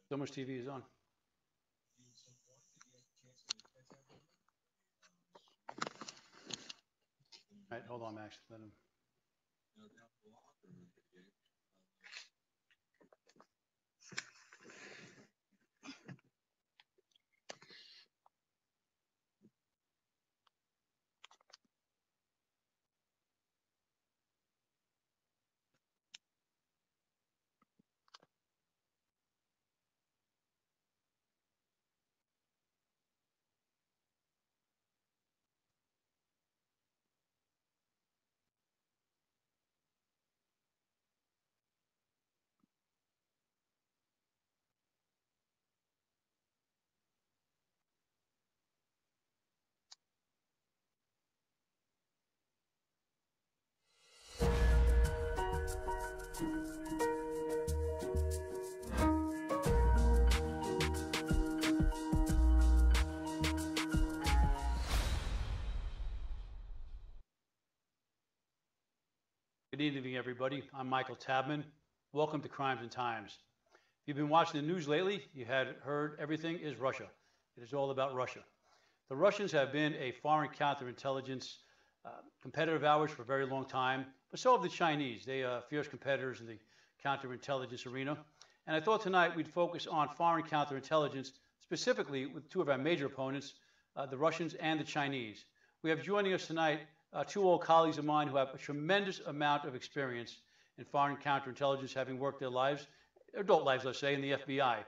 So much TV is on. All right, hold on, Max. Let him. Good evening, everybody. I'm Michael Tabman. Welcome to Crimes and Times. If you've been watching the news lately, you had heard everything is Russia. It is all about Russia. The Russians have been a foreign counterintelligence competitor of ours for a very long time, but so have the Chinese. They are fierce competitors in the counterintelligence arena. And I thought tonight we'd focus on foreign counterintelligence, specifically with two of our major opponents, the Russians and the Chinese. We have joining us tonight two old colleagues of mine who have a tremendous amount of experience in foreign counterintelligence, having worked their lives, adult lives, let's say, in the FBI.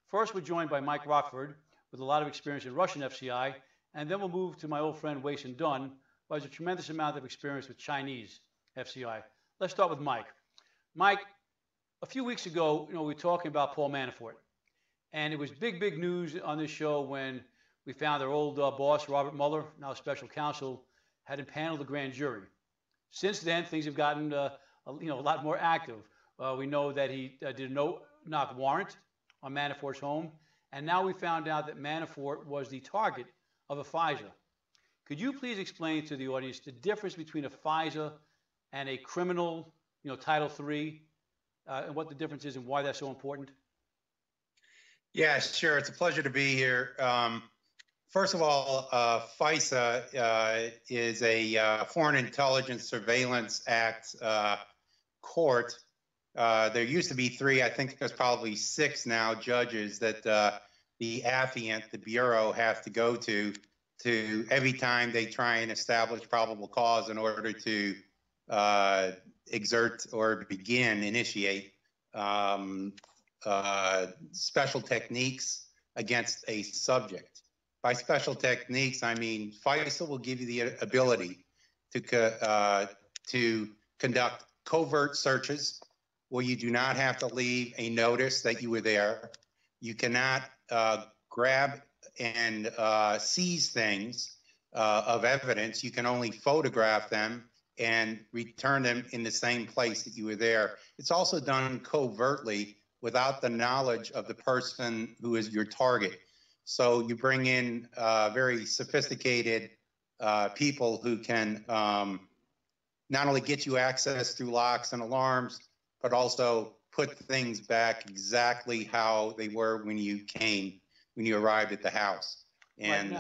First, we're joined by Mike Rockford, with a lot of experience in Russian FCI, and then we'll move to my old friend Wayson Dunn, who has a tremendous amount of experience with Chinese FCI. Let's start with Mike. Mike, a few weeks ago, we were talking about Paul Manafort, and it was big news on this show when we found our old boss, Robert Mueller, now special counsel, had impaneled the grand jury. Since then, things have gotten a lot more active. We know that he did a no-knock warrant on Manafort's home, and now we found out that Manafort was the target of a FISA. Could you please explain to the audience the difference between a FISA and a criminal, Title III, and what the difference is and why that's so important? Yeah, sure. It's a pleasure to be here. First of all, FISA is a Foreign Intelligence Surveillance Act court. There used to be three. I think there's probably six now judges that the affiant, the Bureau, has to go to every time they try and establish probable cause in order to exert or initiate special techniques against a subject. By special techniques, I mean FISA will give you the ability to conduct covert searches where you do not have to leave a notice that you were there. You cannot grab and seize things of evidence. You can only photograph them and return them in the same place that you were there. It's also done covertly without the knowledge of the person who is your target. So you bring in very sophisticated people who can not only get you access through locks and alarms, but also put things back exactly how they were when you arrived at the house. And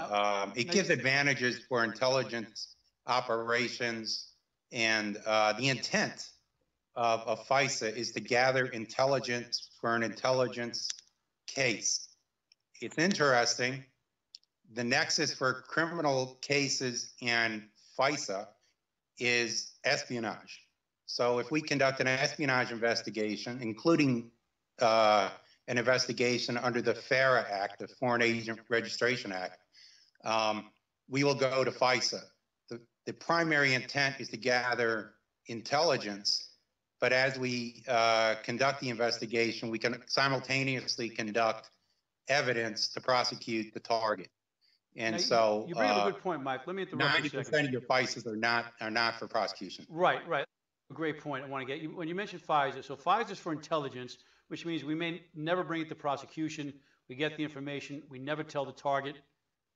it gives advantages for intelligence operations. And the intent of FISA is to gather intelligence for an intelligence case. It's interesting. The nexus for criminal cases and FISA is espionage. So if we conduct an espionage investigation, including an investigation under the FARA Act, the Foreign Agent Registration Act, we will go to FISA. The primary intent is to gather intelligence, but as we conduct the investigation, we can simultaneously conduct evidence to prosecute the target. And now, so you bring up a good point, Mike. Let me interrupt you 90% of your FISAs are not for prosecution. Right. A great point. I want to get you when you mentioned FISA. So FISA is for intelligence, which means we may never bring it to prosecution. We get the information. We never tell the target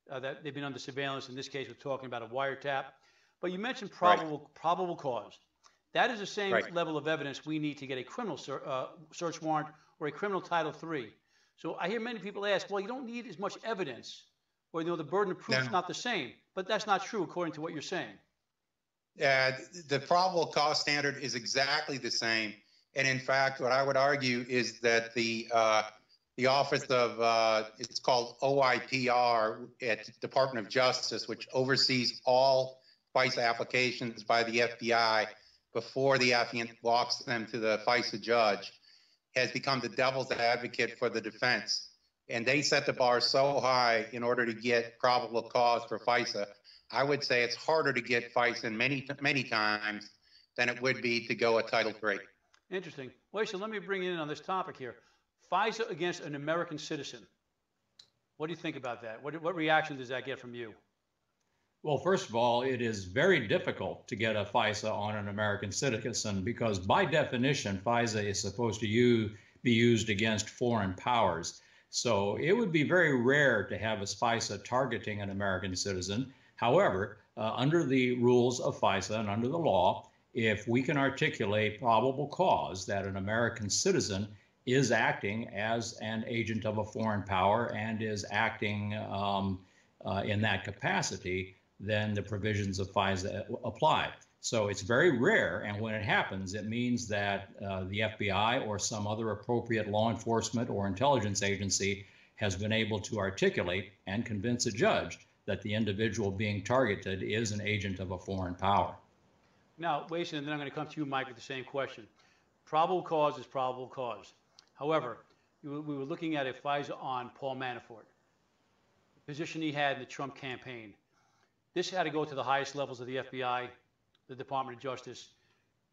that they've been under surveillance. In this case, we're talking about a wiretap. But you mentioned probable cause. That is the same level of evidence we need to get a criminal search warrant or a criminal Title III. So I hear many people ask, well, you don't need as much evidence, or the burden of proof is Now, not the same. But that's not true according to what you're saying. the probable cause standard is exactly the same. And in fact, what I would argue is that the Office of, it's called OIPR at Department of Justice, which oversees all FISA applications by the FBI before the affiant walks them to the FISA judge, has become the devil's advocate for the defense. And they set the bar so high in order to get probable cause for FISA. I would say it's harder to get FISA many times than it would be to go a Title III. Interesting. Wait, so let me bring you in on this topic here. FISA against an American citizen. What do you think about that? What reaction does that get from you? Well, first of all, it is very difficult to get a FISA on an American citizen because by definition, FISA is supposed to be used against foreign powers. So it would be very rare to have a FISA targeting an American citizen. However, under the rules of FISA and under the law, if we can articulate probable cause that an American citizen is acting as an agent of a foreign power and is acting in that capacity, then the provisions of FISA apply. So it's very rare, and when it happens, it means that the FBI or some other appropriate law enforcement or intelligence agency has been able to articulate and convince a judge that the individual being targeted is an agent of a foreign power. Now, Wason, and then I'm going to come to you, Mike, with the same question. Probable cause is probable cause. However, we were looking at a FISA on Paul Manafort, the position he had in the Trump campaign. This had to go to the highest levels of the FBI, the Department of Justice.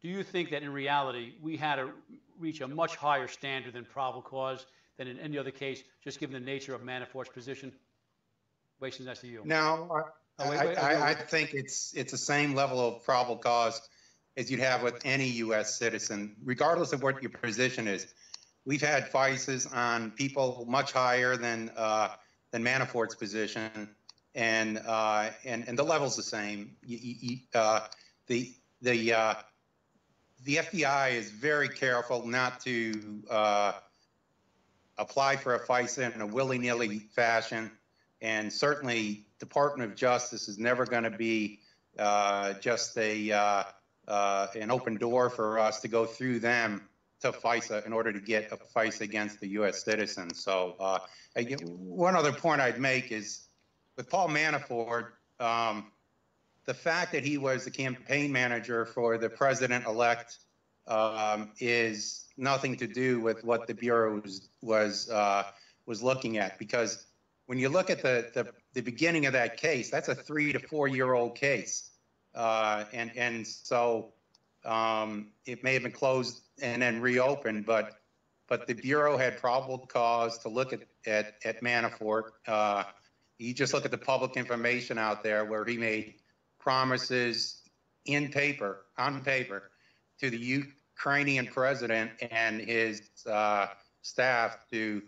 Do you think that in reality we had to reach a much higher standard than probable cause than in any other case, just given the nature of Manafort's position? Wason, that's to you. No, I think it's the same level of probable cause as you'd have with any U.S. citizen, regardless of what your position is. We've had FISAs on people much higher than Manafort's position, and the level's the same. The FBI is very careful not to apply for a FISA in a willy-nilly fashion, and certainly Department of Justice is never going to be just an open door for us to go through them to FISA in order to get a FISA against the U.S. citizen. So one other point I'd make is with Paul Manafort, the fact that he was the campaign manager for the president-elect is nothing to do with what the Bureau was looking at, because when you look at the beginning of that case, that's a 3 to 4 year old case, and so it may have been closed and then reopened, but the Bureau had probable cause to look at Manafort. You just look at the public information out there where he made promises on paper to the Ukrainian president and his staff to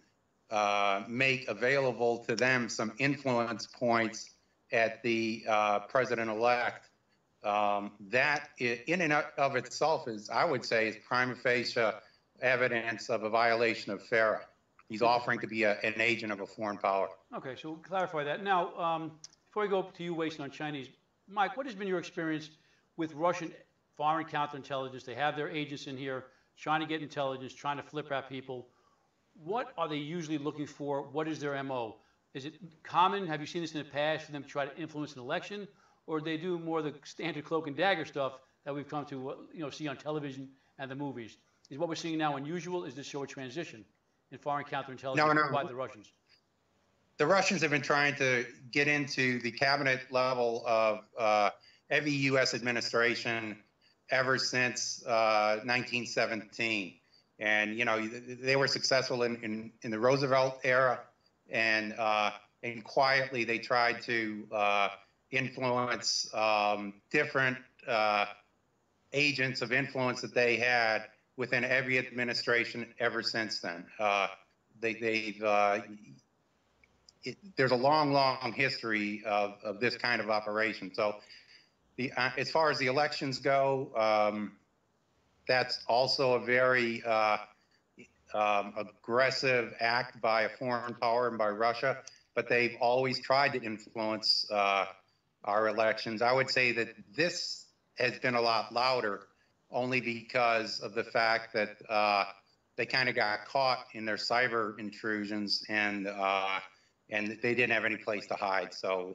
make available to them some influence points at the president-elect. That in and of itself is, I would say, is prima facie evidence of a violation of FARA. He's offering to be an agent of a foreign power. Okay, so we'll clarify that. Now, before we go to you, Wason, on Chinese, Mike, what has been your experience with Russian foreign counterintelligence? They have their agents in here trying to get intelligence, trying to flip out people. What are they usually looking for? What is their MO? Is it common? Have you seen this in the past for them to try to influence an election? Or do they do more of the standard cloak and dagger stuff that we've come to see on television and the movies? Is what we're seeing now unusual? Is this show a transition in foreign counterintelligence by the Russians? The Russians have been trying to get into the cabinet level of every U.S. administration ever since 1917. And, they were successful in the Roosevelt era, and quietly they tried to influence different agents of influence that they had within every administration ever since then. There's a long history of this kind of operation. So as far as the elections go, that's also a very aggressive act by a foreign power and by Russia, but they've always tried to influence our elections. I would say that this has been a lot louder, only because of the fact that they kind of got caught in their cyber intrusions, and they didn't have any place to hide, so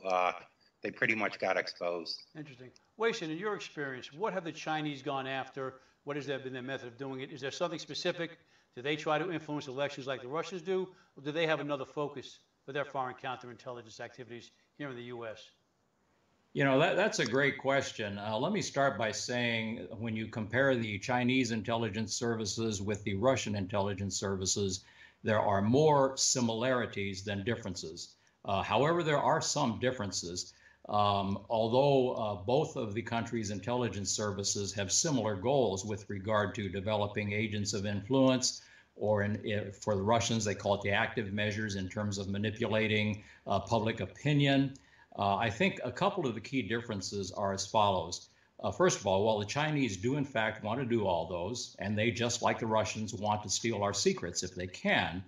they pretty much got exposed. Interesting. Wei-Shin, in your experience, what have the Chinese gone after? What has been their method of doing it? Is there something specific? Do they try to influence elections like the Russians do, or do they have another focus for their foreign counterintelligence activities here in the U.S.? You know, that's a great question. Let me start by saying, when you compare the Chinese intelligence services with the Russian intelligence services, there are more similarities than differences. However, there are some differences. Although both of the countries' intelligence services have similar goals with regard to developing agents of influence, or for the Russians, they call it the active measures in terms of manipulating public opinion. I think a couple of the key differences are as follows. First of all, while the Chinese do in fact want to do all those, and they, just like the Russians, want to steal our secrets if they can,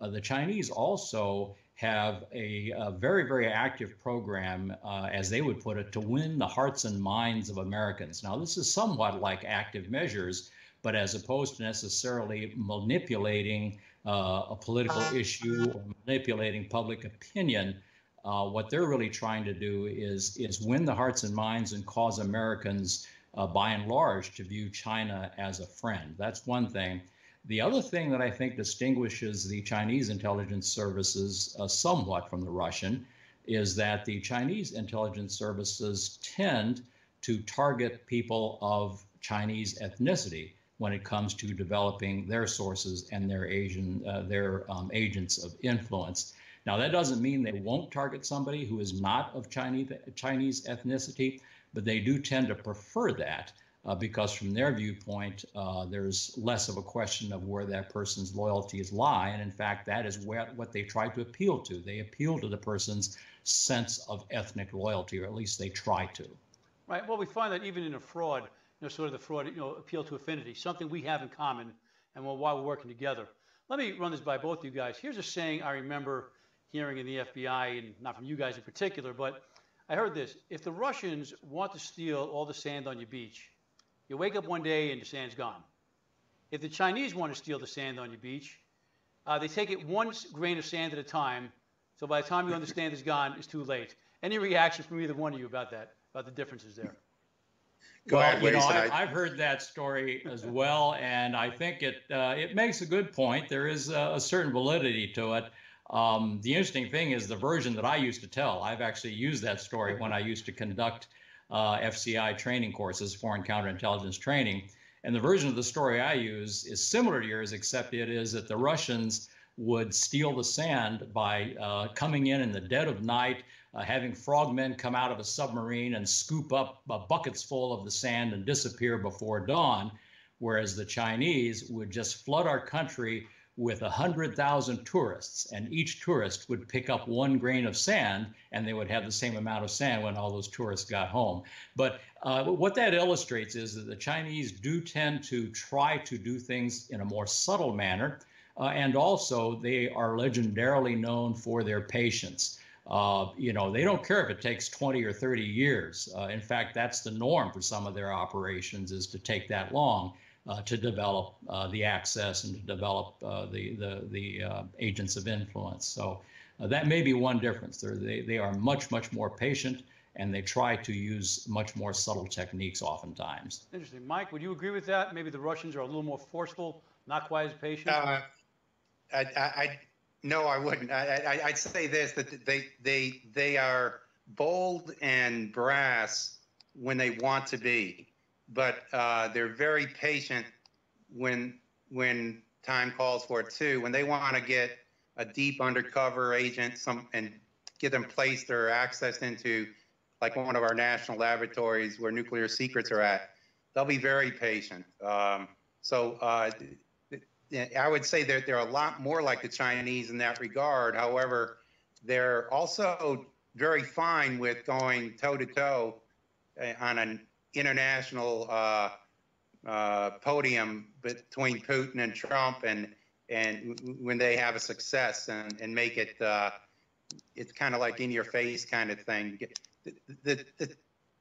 the Chinese also have a very, very active program, as they would put it, to win the hearts and minds of Americans. Now, this is somewhat like active measures, but as opposed to necessarily manipulating a political issue or manipulating public opinion, what they're really trying to do is win the hearts and minds and cause Americans, by and large, to view China as a friend. That's one thing. The other thing that I think distinguishes the Chinese intelligence services somewhat from the Russian is that the Chinese intelligence services tend to target people of Chinese ethnicity when it comes to developing their sources and their agents of influence. Now, that doesn't mean they won't target somebody who is not of Chinese ethnicity, but they do tend to prefer that because from their viewpoint, there's less of a question of where that person's loyalties lie. And in fact, that is what they try to appeal to. They appeal to the person's sense of ethnic loyalty, or at least they try to. Right. Well, we find that even in a fraud, sort of the fraud, appeal to affinity, something we have in common, and while we're working together. Let me run this by both you guys. Here's a saying I remember hearing in the FBI, and not from you guys in particular, but I heard this. If the Russians want to steal all the sand on your beach, you wake up one day and the sand's gone. If the Chinese want to steal the sand on your beach, they take it one grain of sand at a time, so by the time you understand it's gone, it's too late. Any reaction from either one of you about that, about the differences there? Go ahead, I've heard that story as well, and I think it makes a good point. There is a certain validity to it. The interesting thing is the version that I used to tell. I've actually used that story when I used to conduct FCI training courses, foreign counterintelligence training. And the version of the story I use is similar to yours, except it is that the Russians would steal the sand by coming in the dead of night, having frogmen come out of a submarine and scoop up buckets full of the sand and disappear before dawn, whereas the Chinese would just flood our country with 100,000 tourists, and each tourist would pick up one grain of sand, and they would have the same amount of sand when all those tourists got home. But what that illustrates is that the Chinese do tend to try to do things in a more subtle manner, and also they are legendarily known for their patience. They don't care if it takes 20 or 30 years. In fact, that's the norm for some of their operations, is to take that long to develop the access and to develop the agents of influence. So that may be one difference. They are much, much more patient, and they try to use much more subtle techniques oftentimes. Interesting. Mike, would you agree with that? Maybe the Russians are a little more forceful, not quite as patient? No, I wouldn't. I'd say this, that they are bold and brass when they want to be, but they're very patient when time calls for it too. When they want to get a deep undercover agent and get them placed or accessed into like one of our national laboratories where nuclear secrets are at, they'll be very patient. I would say that they're a lot more like the Chinese in that regard. However, they're also very fine with going toe-to-toe on an international podium between Putin and Trump, and and when they have a success and make it, it's kind of like in your face kind of thing.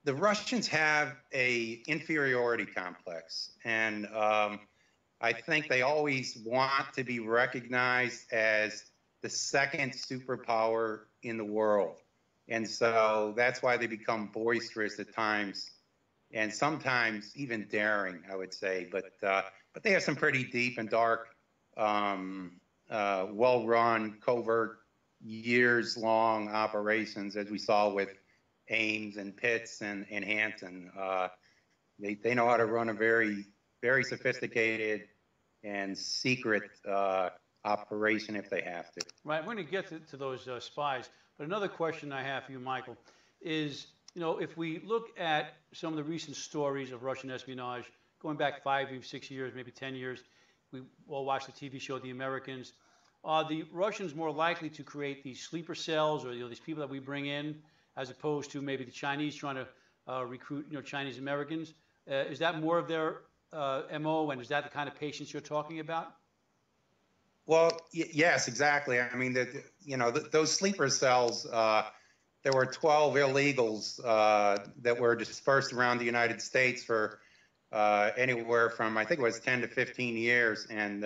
The Russians have a inferiority complex, and I think they always want to be recognized as the second superpower in the world. And so that's why they become boisterous at times, and sometimes even daring, I would say. But they have some pretty deep and dark, well-run, covert, years-long operations, as we saw with Ames and Pitts and Hampton. They know how to run a very, very sophisticated and secret operation if they have to. Right, we're going to get to those spies. But another question I have for you, Michael, is, if we look at some of the recent stories of Russian espionage, going back 5, 6 years, maybe 10 years, we all watched the TV show The Americans. Are the Russians more likely to create these sleeper cells, or these people that we bring in, as opposed to maybe the Chinese trying to recruit Chinese Americans? Is that more of their MO, and is that the kind of patients you're talking about? Well, yes, exactly. I mean, those sleeper cells, there were 12 illegals that were dispersed around the United States for anywhere from, I think it was 10 to 15 years. And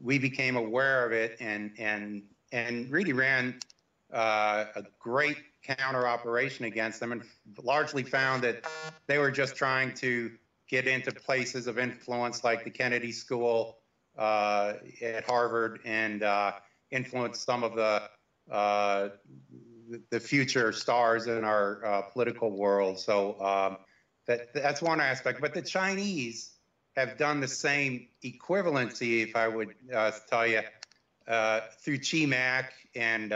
we became aware of it and really ran a great counter operation against them, and largely found that they were just trying to get into places of influence like the Kennedy School at Harvard, and influence some of the future stars in our political world. So that's one aspect. But the Chinese have done the same equivalency, if I would tell you, through CHIMAC and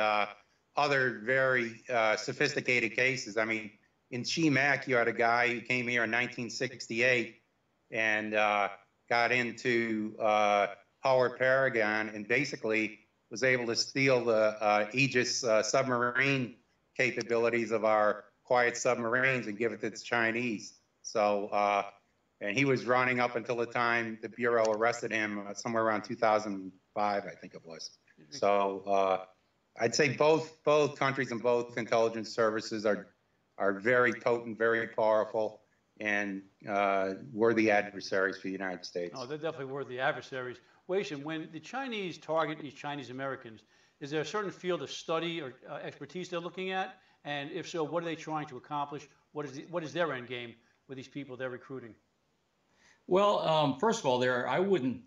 other very sophisticated cases. I mean, in CHIMAC, you had a guy who came here in 1968 and got into Howard Paragon and basically was able to steal the Aegis submarine capabilities of our quiet submarines and give it to the Chinese. So, and he was running up until the time the Bureau arrested him somewhere around 2005, I think it was. So I'd say both countries and both intelligence services are very potent, very powerful, and worthy adversaries for the United States. Oh, they're definitely worthy adversaries. Wei-Shin, when the Chinese target these Chinese Americans, is there a certain field of study or expertise they're looking at? And if so, what are they trying to accomplish? What is their end game with these people they're recruiting? Well, first of all, I wouldn't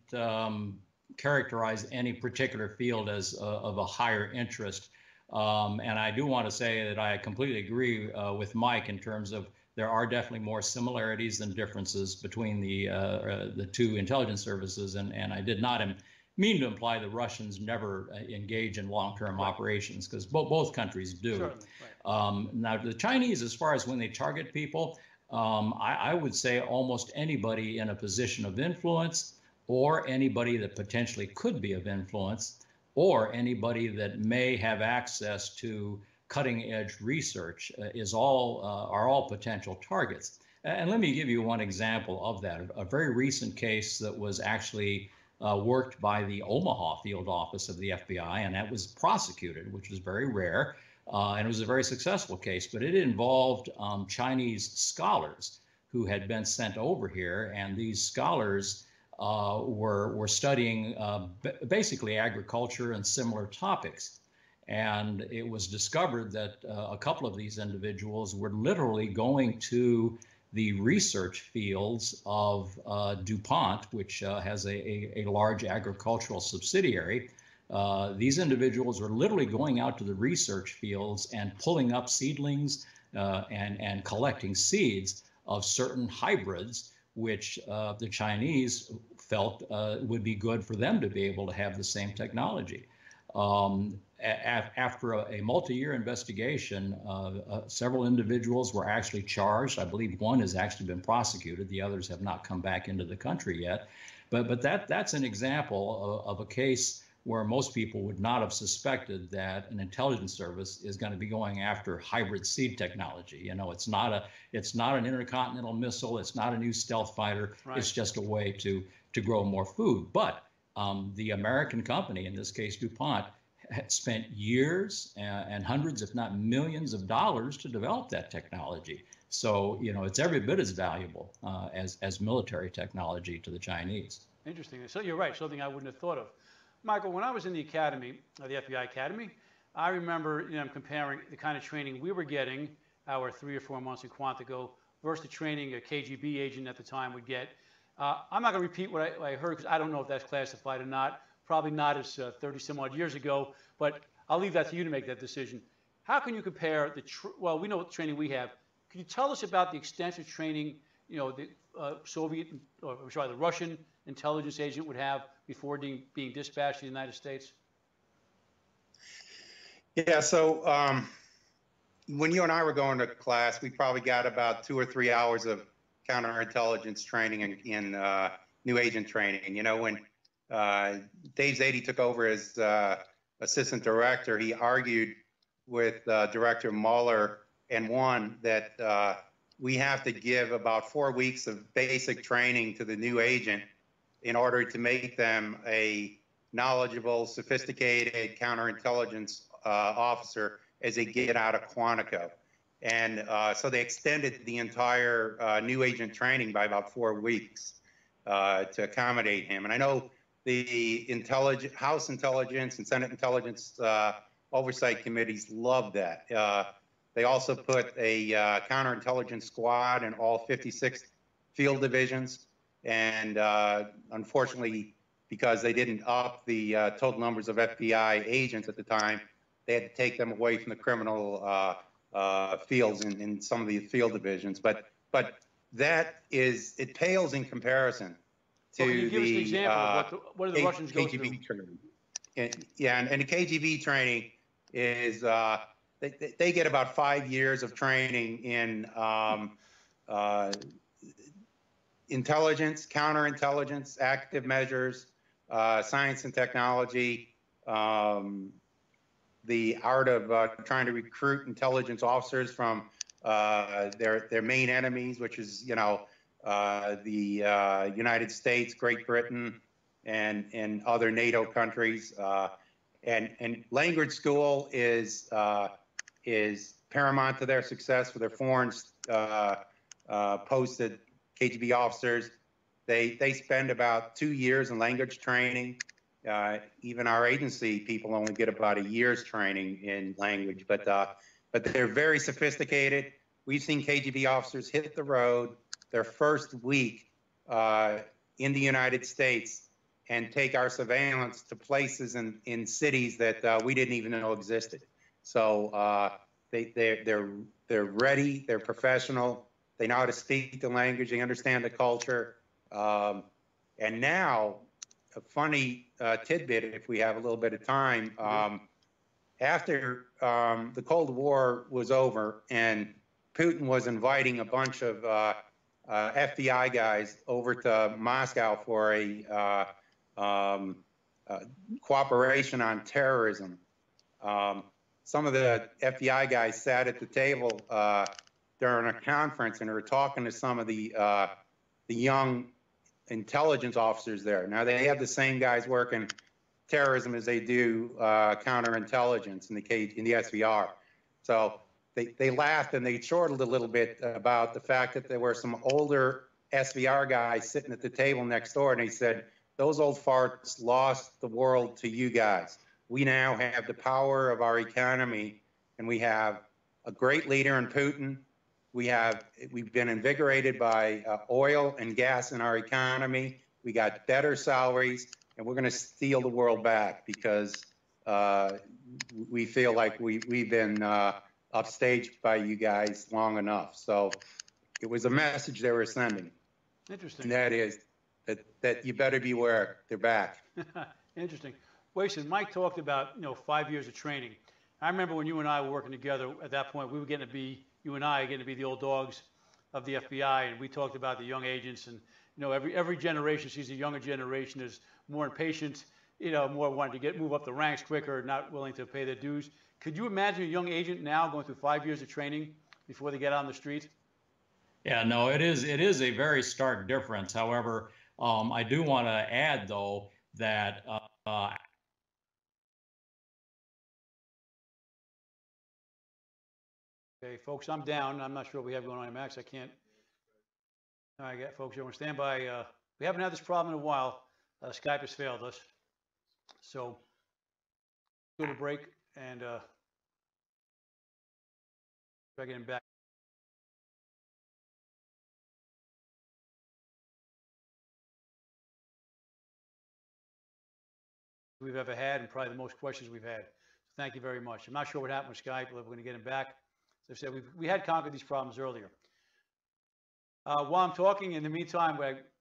characterize any particular field as of a higher interest. And I do want to say that I completely agree with Mike in terms of there are definitely more similarities than differences between the two intelligence services. And I did not mean to imply the Russians never engage in long-term operations, because both countries do. Certainly, right. Now, the Chinese, as far as when they target people, I would say almost anybody in a position of influence, or anybody that potentially could be of influence, or anybody that may have access to cutting-edge research are all potential targets. And let me give you one example of that. A very recent case that was actually worked by the Omaha field office of the FBI, and that was prosecuted, which was very rare, and it was a very successful case. But it involved Chinese scholars who had been sent over here, and these scholars were studying basically agriculture and similar topics. And it was discovered that a couple of these individuals were literally going to the research fields of DuPont, which has a large agricultural subsidiary. These individuals were literally going out to the research fields and pulling up seedlings and collecting seeds of certain hybrids, which the Chinese felt would be good for them to be able to have the same technology. After a multi-year investigation, several individuals were actually charged. I believe one has actually been prosecuted. The others have not come back into the country yet. But that's an example of a case where most people would not have suspected that an intelligence service is going to be going after hybrid seed technology. You know, it's not an intercontinental missile. It's not a new stealth fighter. Right. It's just a way to grow more food. But The American company, in this case DuPont, had spent years and hundreds, if not millions of dollars to develop that technology. So, it's every bit as valuable as military technology to the Chinese. Interesting. So you're right, something I wouldn't have thought of. Michael, when I was in the academy, the FBI academy, I remember comparing the kind of training we were getting, our 3 or 4 months in Quantico, versus the training a KGB agent at the time would get. I'm not going to repeat what I heard because I don't know if that's classified or not. Probably not as 30 some odd years ago, but I'll leave that to you to make that decision. How can you compare well, we know what training we have. Can you tell us about the extensive training, the the Russian intelligence agent would have before being dispatched to the United States? Yeah, so when you and I were going to class, we probably got about 2 or 3 hours of counterintelligence training in new agent training. When Dave Zadie took over as assistant director, he argued with Director Mueller and won that we have to give about 4 weeks of basic training to the new agent in order to make them a knowledgeable, sophisticated counterintelligence officer as they get out of Quantico. And so they extended the entire new agent training by about 4 weeks to accommodate him. And I know the House Intelligence and Senate Intelligence Oversight Committees love that. They also put a counterintelligence squad in all 56 field divisions. And unfortunately, because they didn't up the total numbers of FBI agents at the time, they had to take them away from the criminal fields in some of the field divisions. But that it pales in comparison to can you give us an example of what do the Russians go through? Training. And the KGB training is they get about 5 years of training in intelligence, counterintelligence, active measures, science and technology, the art of trying to recruit intelligence officers from their main enemies, which is the United States, Great Britain, and other NATO countries. And language school is paramount to their success for their foreign posted KGB officers. They spend about 2 years in language training. Even our agency people only get about a year's training in language, but they're very sophisticated. We've seen KGB officers hit the road their first week in the United States and take our surveillance to places in cities that we didn't even know existed. So they're ready, they're professional, they know how to speak the language, they understand the culture. And now, a funny tidbit, if we have a little bit of time, after the Cold War was over and Putin was inviting a bunch of FBI guys over to Moscow for a cooperation on terrorism, some of the FBI guys sat at the table during a conference and were talking to some of the young intelligence officers there. Now, they have the same guys working terrorism as they do counterintelligence in the SVR. So they laughed and they chortled a little bit about the fact that there were some older SVR guys sitting at the table next door, and they said, those old farts lost the world to you guys. We now have the power of our economy, and we have a great leader in Putin. We've been invigorated by oil and gas in our economy. We got better salaries, and we're going to steal the world back because we feel like we've been upstaged by you guys long enough. So it was a message they were sending. Interesting. And that is that you better beware. They're back. Interesting. Wait, Mike talked about 5 years of training. I remember when you and I were working together. At that point, we were getting to be the old dogs of the FBI, and we talked about the young agents. And every generation sees a younger generation is more impatient, more wanting to move up the ranks quicker, not willing to pay their dues. Could you imagine a young agent now going through 5 years of training before they get out on the street? Yeah, no, it is a very stark difference. However, I do want to add, though, that Okay, folks, I'm down. I'm not sure what we have going on in Max. I can't. All right, folks, everyone stand by. We haven't had this problem in a while. Skype has failed us. So, go to break and try getting back. We've ever had, and probably the most questions we've had. So thank you very much. I'm not sure what happened with Skype, but we're going to get him back. As I said, we had conquered these problems earlier. While I'm talking, in the meantime,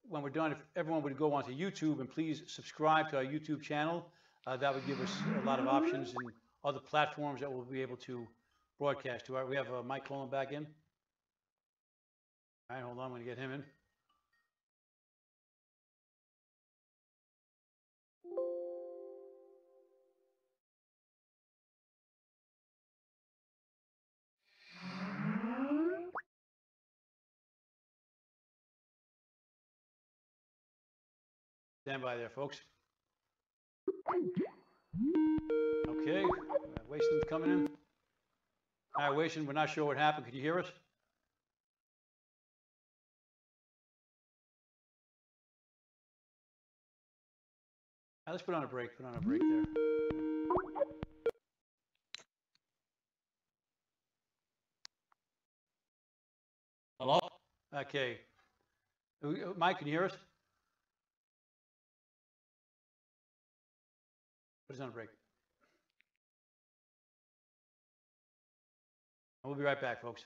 when we're done, if everyone would go onto YouTube and please subscribe to our YouTube channel, that would give us a lot of options and other platforms that we'll be able to broadcast to. All right, we have Mike Coleman back in. All right, hold on, I'm going to get him in. Stand by there, folks. Okay, Waston's coming in. All right, Waston, we're not sure what happened. Could you hear us? All right, let's put on a break. Put on a break there. Hello? Okay. Mike, can you hear us? Put us on a break. We'll be right back, folks.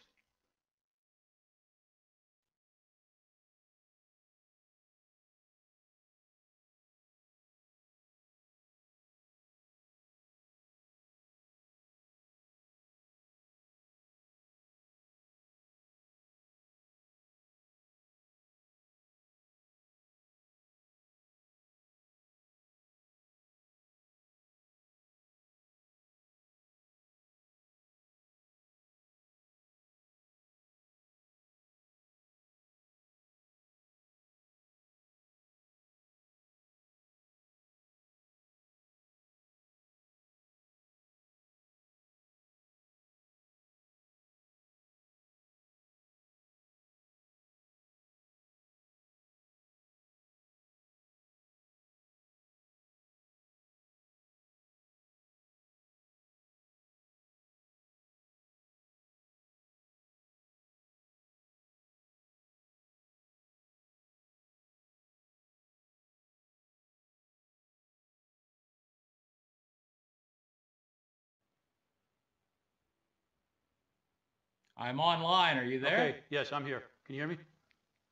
I'm online. Are you there? Okay, yes, I'm here. Can you hear me?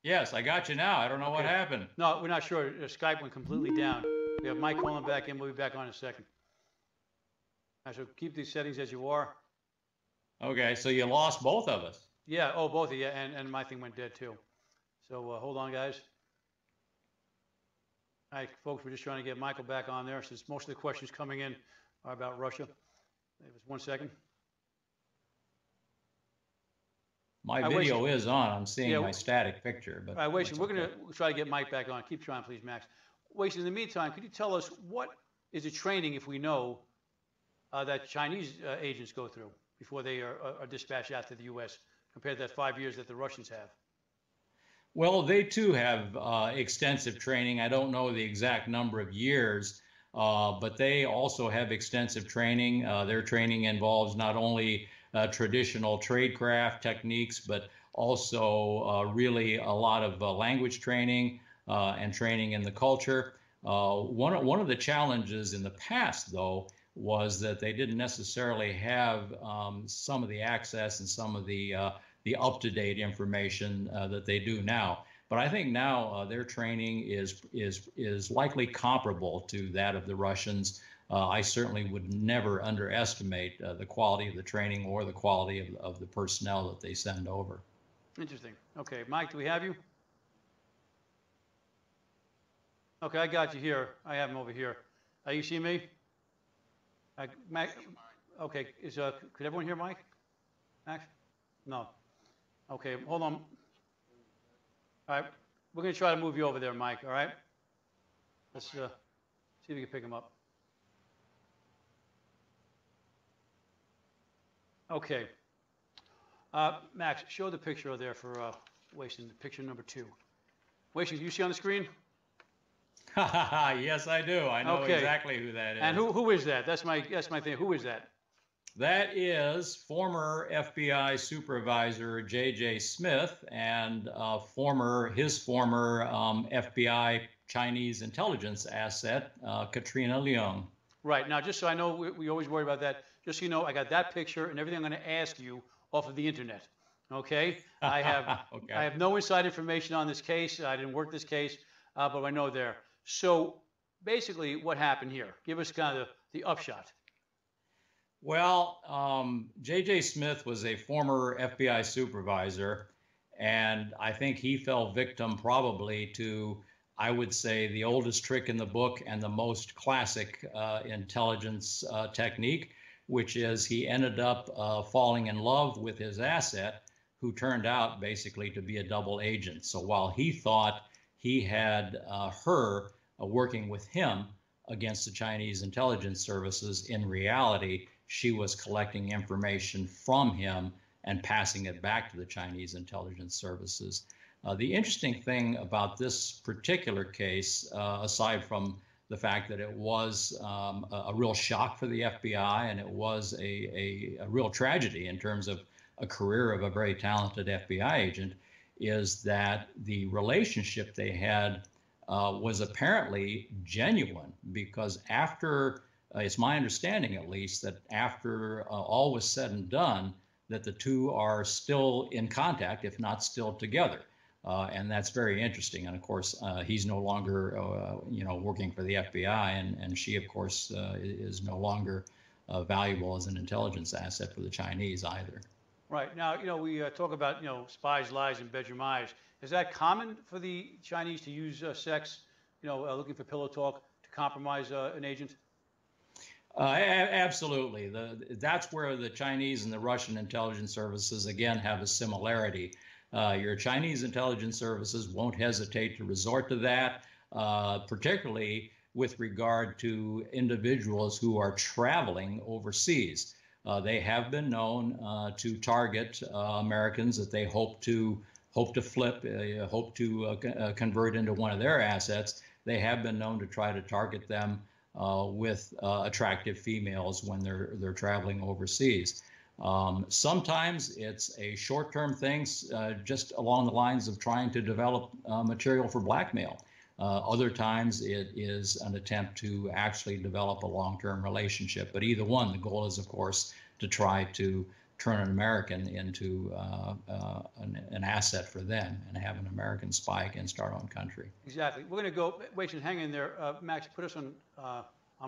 Yes, I got you now. I don't know what happened. No, we're not sure. Skype went completely down. We have Mike calling back in. We'll be back on in a second. All right, so keep these settings as you are. Okay, so you lost both of us. Yeah, oh, both of you, and my thing went dead too. So hold on, guys. All right, folks, we're just trying to get Michael back on there since most of the questions coming in are about Russia. Give us 1 second. My video is on. I'm seeing my static picture. But all right, Waston, we're going to try to get Mike back on. Keep trying, please, Max. Waston, in the meantime, could you tell us what is the training, if we know, that Chinese agents go through before they are dispatched out to the U.S. compared to that 5 years that the Russians have? Well, they too have extensive training. I don't know the exact number of years, but they also have extensive training. Their training involves not only traditional tradecraft techniques, but also really a lot of language training and training in the culture. One of the challenges in the past, though, was that they didn't necessarily have some of the access and some of the up-to-date information that they do now. But I think now their training is likely comparable to that of the Russians. I certainly would never underestimate the quality of the training or the quality of the personnel that they send over. Interesting. Okay, Mike, do we have you? Okay, I got you here. I have him over here. You see me? Max, okay, could everyone hear Mike? Max? No. Okay, hold on. All right, we're going to try to move you over there, Mike, all right? Let's, See if you can pick him up. Okay. Max, show the picture there for Wasting, picture number 2. Wasting, do you see on the screen? Yes, I do. I know Okay. exactly who that is. And who is that? That's my thing. Who is that? That is former FBI supervisor J.J. Smith and his former FBI Chinese intelligence asset, Katrina Leung. Right. Now, just so I know, we always worry about that. Just so you know, I got that picture and everything I'm going to ask you off of the internet. Okay? I have no inside information on this case. I didn't work this case, but I know there. So basically, what happened here? Give us kind of the upshot. Well, J.J. Smith was a former FBI supervisor, and I think he fell victim probably to, I would say, the oldest trick in the book and the most classic intelligence technique, which is he ended up falling in love with his asset, who turned out basically to be a double agent. So while he thought he had her working with him against the Chinese intelligence services, in reality, she was collecting information from him and passing it back to the Chinese intelligence services. The interesting thing about this particular case, aside from the fact that it was a real shock for the FBI and it was a real tragedy in terms of a career of a very talented FBI agent, is that the relationship they had was apparently genuine, because after it's my understanding, at least, that after all was said and done, that the two are still in contact, if not still together. And that's very interesting. And of course, he's no longer, working for the FBI, and she, of course, is no longer valuable as an intelligence asset for the Chinese either. Right. Now, we talk about, spies, lies, and bedroom eyes. Is that common for the Chinese to use sex, looking for pillow talk to compromise an agent? Absolutely. That's where the Chinese and the Russian intelligence services, again, have a similarity. Your Chinese intelligence services won't hesitate to resort to that, particularly with regard to individuals who are traveling overseas. They have been known to target Americans that they hope to flip, hope to convert into one of their assets. They have been known to try to target them with attractive females when they're traveling overseas. Sometimes it's a short-term thing, just along the lines of trying to develop material for blackmail. Other times it is an attempt to actually develop a long-term relationship. But either one, the goal is, of course, to try to turn an American into an asset for them and have an American spy against our own country. Exactly. We're going to go. Wait, hang in there. Max, put us on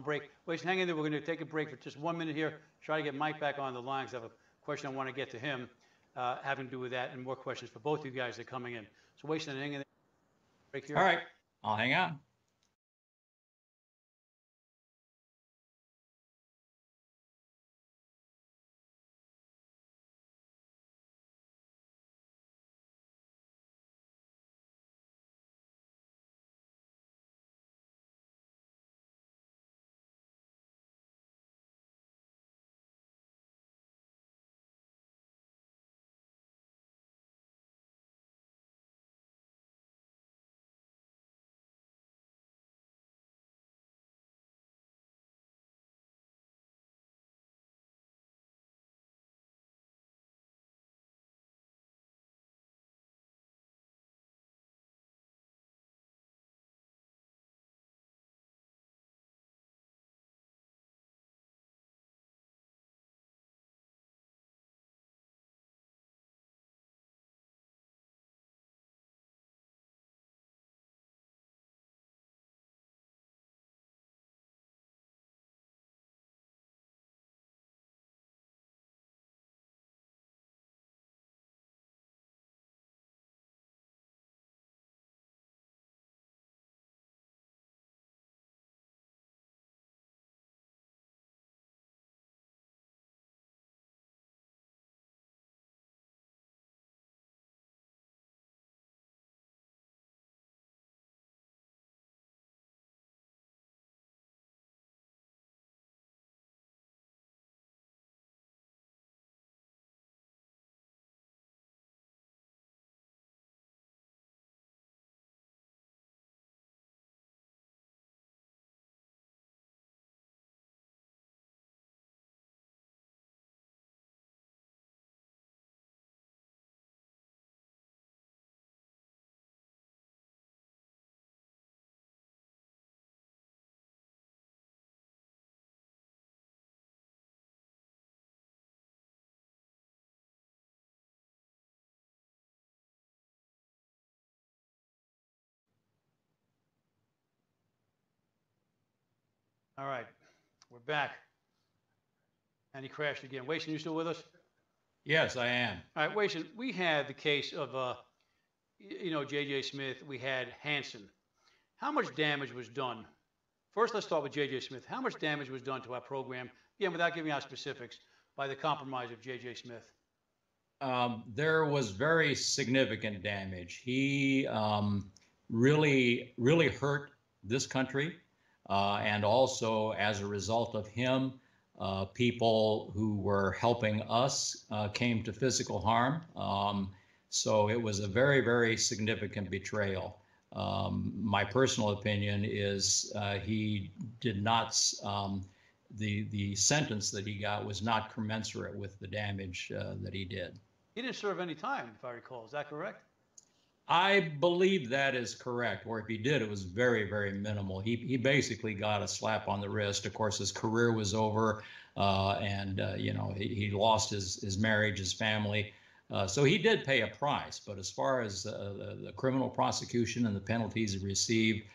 break. Wait, hang in there. We're going to take a break for just 1 minute here. Try to get Mike back on the line, because I have a question I want to get to him, having to do with that, and more questions for both you guys that are coming in. So wait, hang in there. Break here. All right. I'll hang on. All right, we're back. And he crashed again. Wason, you still with us? Yes, I am. All right, Wason, we had the case of, J.J. Smith. We had Hansen. How much damage was done? First, let's start with J.J. Smith. How much damage was done to our program, again, without giving out specifics, by the compromise of J.J. Smith? There was very significant damage. He really hurt this country. And also, as a result of him, people who were helping us came to physical harm. So it was a very significant betrayal. My personal opinion is he did not, the sentence that he got was not commensurate with the damage that he did. He didn't serve any time, if I recall. Is that correct? I believe that is correct, or if he did, it was very minimal. He basically got a slap on the wrist. Of course, his career was over, and he lost his marriage, his family. So he did pay a price. But as far as the criminal prosecution and the penalties he received,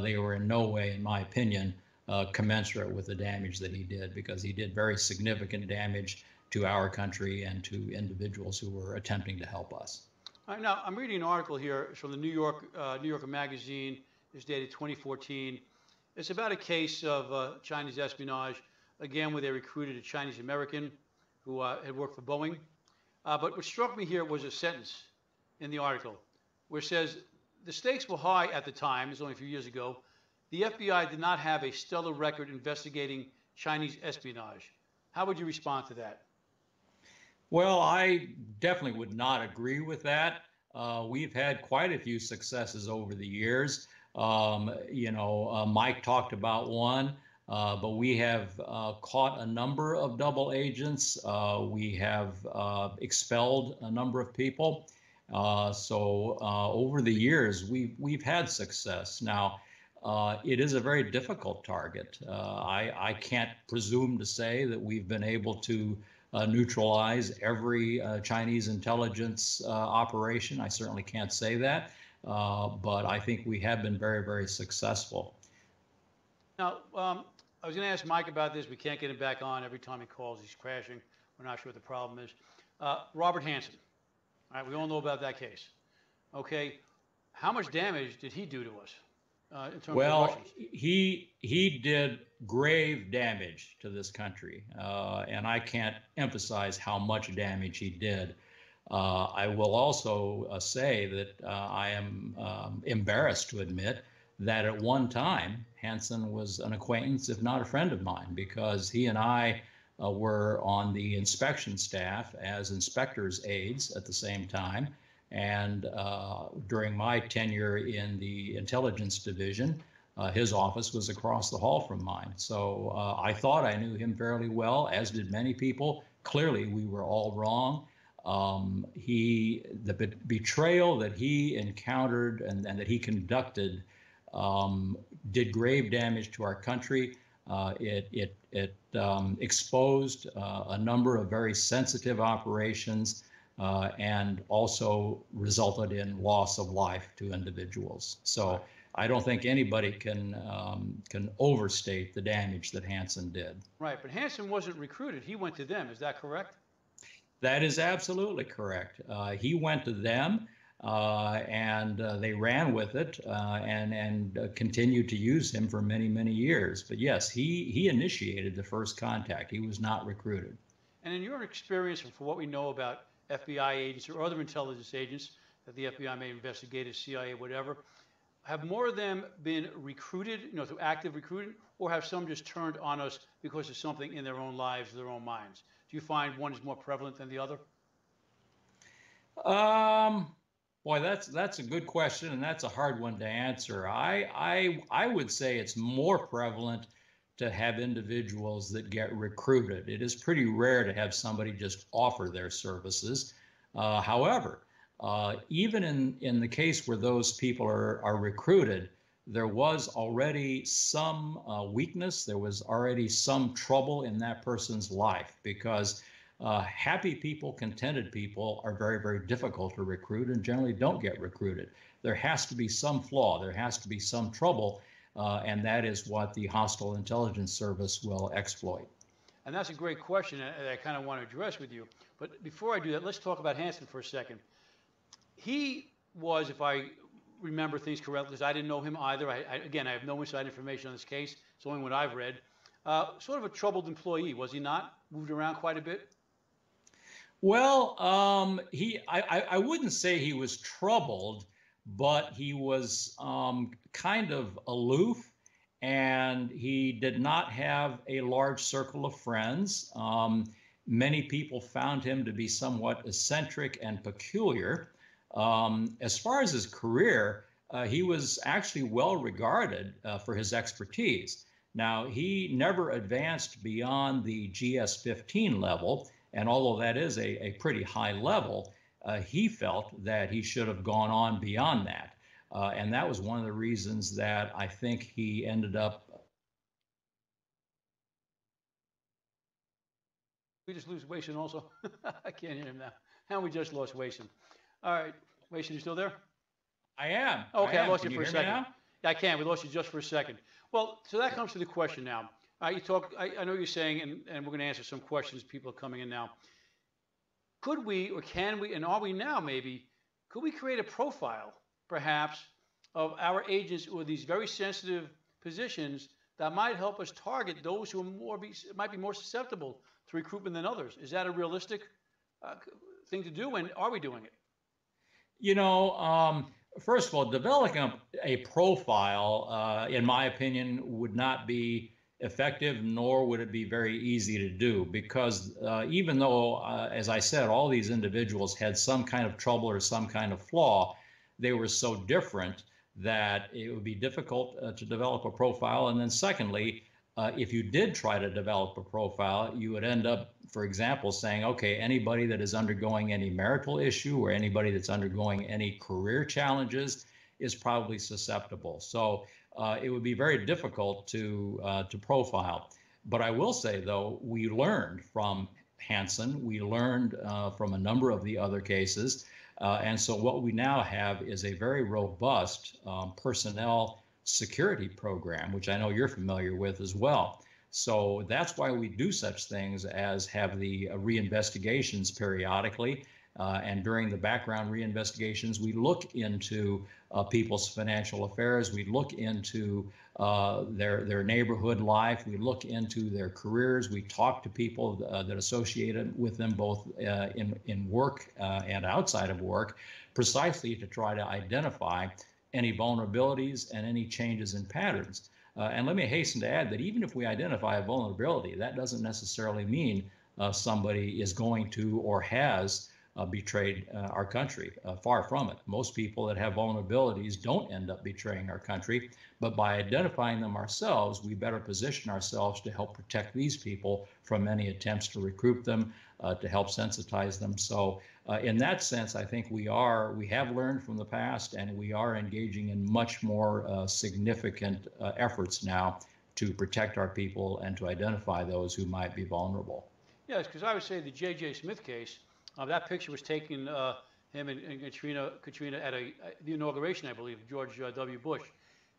they were in no way, in my opinion, commensurate with the damage that he did, because he did very significant damage to our country and to individuals who were attempting to help us. All right, now, I'm reading an article here. It's from the New Yorker Magazine. It's dated 2014. It's about a case of Chinese espionage, again, where they recruited a Chinese American who had worked for Boeing. But what struck me here was a sentence in the article where it says, the stakes were high at the time, it's only a few years ago. The FBI did not have a stellar record investigating Chinese espionage. How would you respond to that? Well, I definitely would not agree with that. We've had quite a few successes over the years. Mike talked about one, but we have caught a number of double agents. We have expelled a number of people. So over the years, we've had success. Now, it is a very difficult target. I can't presume to say that we've been able to neutralize every Chinese intelligence operation. I certainly can't say that, but I think we have been very successful. Now, I was going to ask Mike about this. We can't get him back on. Every time he calls, he's crashing. We're not sure what the problem is. Robert Hansen. All right, we all know about that case. Okay, how much damage did he do to us? In terms of the Russians? He did grave damage to this country, and I can't emphasize how much damage he did. I will also say that I am embarrassed to admit that at one time Hansen was an acquaintance, if not a friend of mine, because he and I were on the inspection staff as inspectors' aides at the same time. And during my tenure in the intelligence division, his office was across the hall from mine. So I thought I knew him fairly well, as did many people. Clearly, we were all wrong. The betrayal that he encountered and that he conducted did grave damage to our country. It exposed a number of very sensitive operations. And also resulted in loss of life to individuals. So I don't think anybody can overstate the damage that Hansen did. Right, but Hansen wasn't recruited. He went to them. Is that correct? That is absolutely correct. He went to them, and they ran with it and continued to use him for many years. But yes, he initiated the first contact. He was not recruited. And in your experience, and for what we know about FBI agents or other intelligence agents that the FBI may investigate, as CIA, whatever, have more of them been recruited, through active recruiting, or have some just turned on us because of something in their own lives, their own minds? Do you find one is more prevalent than the other? Boy, that's a good question, and that's a hard one to answer. I would say it's more prevalent to have individuals that get recruited. It is pretty rare to have somebody just offer their services. However, even in the case where those people are recruited, there was already some weakness, there was already some trouble in that person's life, because happy people, contented people are very difficult to recruit and generally don't get recruited. There has to be some flaw, there has to be some trouble. and that is what the hostile intelligence service will exploit. And that's a great question that I kind of want to address with you. But before I do that, let's talk about Hansen for a second. He was, if I remember things correctly, because I didn't know him either. Again, I have no inside information on this case. It's only what I've read. Sort of a troubled employee, was he not? Moved around quite a bit? Well, I wouldn't say he was troubled, but he was kind of aloof, and he did not have a large circle of friends. Many people found him to be somewhat eccentric and peculiar. As far as his career, he was actually well regarded for his expertise. Now, he never advanced beyond the GS-15 level, and although that is a pretty high level, he felt that he should have gone on beyond that. And that was one of the reasons that I think he ended up. We just lose Wason also? I can't hear him now. And we just lost Wason. All right, Wason, you still there? I am. Okay, I lost you you for a hear me second. now? Yeah, I can. We lost you just for a second. Well, so that comes to the question now. You talk. I know you're saying, and we're going to answer some questions. People are coming in now. Could we, or can we, and are we now maybe? Could we create a profile, perhaps, of our agents or these very sensitive positions that might help us target those who are might be more susceptible to recruitment than others? Is that a realistic thing to do, and are we doing it? You know, first of all, developing a profile, in my opinion, would not be effective, nor would it be very easy to do, because even though, as I said, all these individuals had some kind of trouble or some kind of flaw, they were so different that it would be difficult to develop a profile. And then secondly, if you did try to develop a profile, you would end up, for example, saying, okay, anybody that is undergoing any marital issue or anybody that's undergoing any career challenges is probably susceptible. So it would be very difficult to profile. But I will say, though, we learned from Hansen, we learned from a number of the other cases. And so what we now have is a very robust personnel security program, which I know you're familiar with as well. So that's why we do such things as have the reinvestigations periodically. And during the background reinvestigations, we look into people's financial affairs. We look into their neighborhood life. We look into their careers. We talk to people that associated with them both in work and outside of work, precisely to try to identify any vulnerabilities and any changes in patterns. And let me hasten to add that even if we identify a vulnerability, that doesn't necessarily mean somebody is going to or has betrayed our country. Far from it. Most people that have vulnerabilities don't end up betraying our country, but by identifying them ourselves, we better position ourselves to help protect these people from any attempts to recruit them, to help sensitize them. So in that sense, I think we have learned from the past, and we are engaging in much more significant efforts now to protect our people and to identify those who might be vulnerable. Yes, because I would say the J.J. Smith case, that picture was taken, him and Katrina at the inauguration, I believe, of George W. Bush.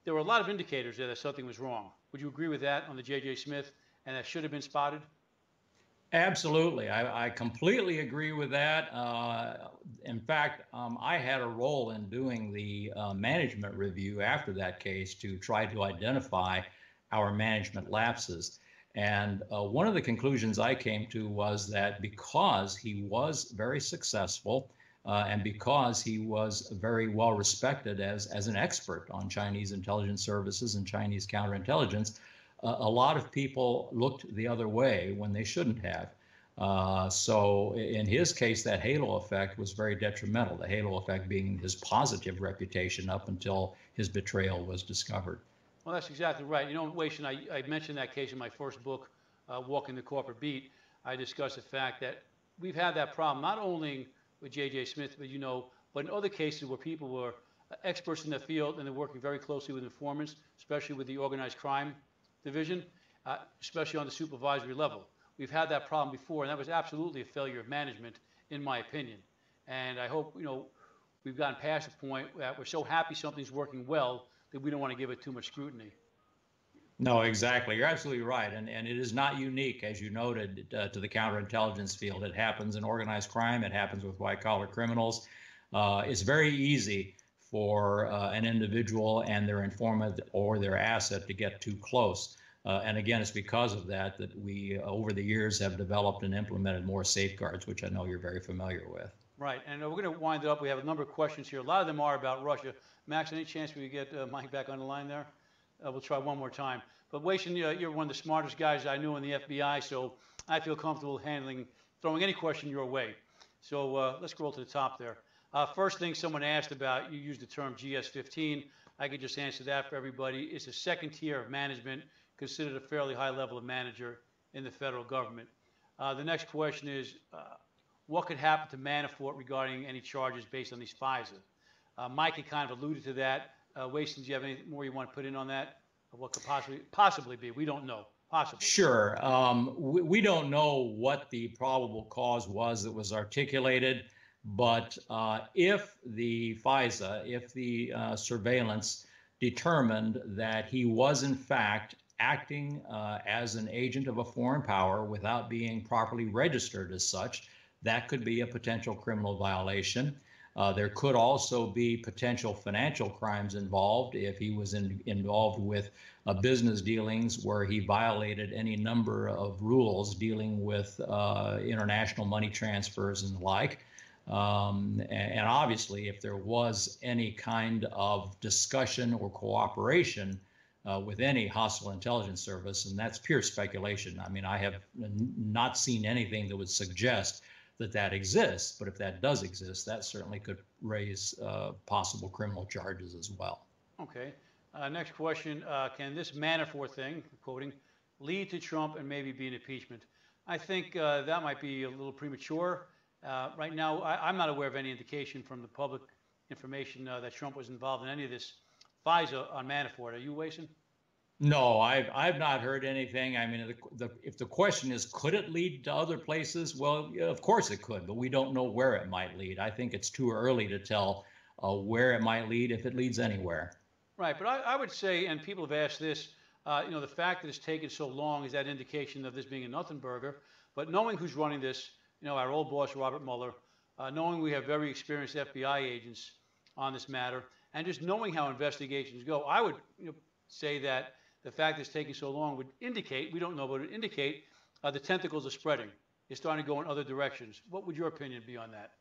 There were a lot of indicators there that something was wrong. Would you agree with that on the J.J. Smith, and that should have been spotted? Absolutely. I completely agree with that. In fact, I had a role in doing the management review after that case to try to identify our management lapses. And one of the conclusions I came to was that because he was very successful and because he was very well respected as an expert on Chinese intelligence services and Chinese counterintelligence, a lot of people looked the other way when they shouldn't have. So in his case, that halo effect was very detrimental, the halo effect being his positive reputation up until his betrayal was discovered. Well, that's exactly right. You know, Wason, I mentioned that case in my first book, Walking the Corporate Beat. I discussed the fact that we've had that problem not only with J.J. Smith, but in other cases where people were experts in the field and they're working very closely with informants, especially with the organized crime division, especially on the supervisory level. We've had that problem before, and that was absolutely a failure of management, in my opinion. And I hope, we've gotten past the point that we're so happy something's working well that we don't want to give it too much scrutiny. No, exactly. You're absolutely right. And it is not unique, as you noted, to the counterintelligence field. It happens in organized crime. It happens with white-collar criminals. It's very easy for an individual and their informant or their asset to get too close. And again, it's because of that that we, over the years, have developed and implemented more safeguards, which I know you're very familiar with. Right, and we're going to wind it up. We have a number of questions here. A lot of them are about Russia. Max, any chance we could get Mike back on the line there? We'll try one more time. But Wason, you're one of the smartest guys I knew in the FBI, so I feel comfortable throwing any question your way. So let's scroll to the top there. First thing someone asked about, you used the term GS-15. I could just answer that for everybody. It's a second tier of management, considered a fairly high level of manager in the federal government. The next question is, what could happen to Manafort regarding any charges based on these FISA? Mike had kind of alluded to that. Wason, do you have any more you want to put in on that? What could possibly be? We don't know. Possibly. Sure. We don't know what the probable cause was that was articulated, but if the FISA, if the surveillance determined that he was in fact acting as an agent of a foreign power without being properly registered as such, that could be a potential criminal violation. There could also be potential financial crimes involved if he was involved with business dealings where he violated any number of rules dealing with international money transfers and the like. And obviously, if there was any kind of discussion or cooperation with any hostile intelligence service, and that's pure speculation. I mean, I have not seen anything that would suggest that exists, but if that does exist, that certainly could raise possible criminal charges as well. Okay. Next question, can this Manafort thing, quoting, lead to Trump and maybe be an impeachment? I think that might be a little premature. Right now, I'm not aware of any indication from the public information that Trump was involved in any of this FISA on Manafort. Are you, Wason? No, I've not heard anything. I mean, if the question is, could it lead to other places? Well, of course it could, but we don't know where it might lead. I think it's too early to tell where it might lead, if it leads anywhere. Right, but I would say, and people have asked this, the fact that it's taken so long is that indication of this being a nothing burger. But knowing who's running this, our old boss, Robert Mueller, knowing we have very experienced FBI agents on this matter, and just knowing how investigations go, I would say that the fact that it's taking so long would indicate, we don't know, but it would indicate the tentacles are spreading. It's starting to go in other directions. What would your opinion be on that?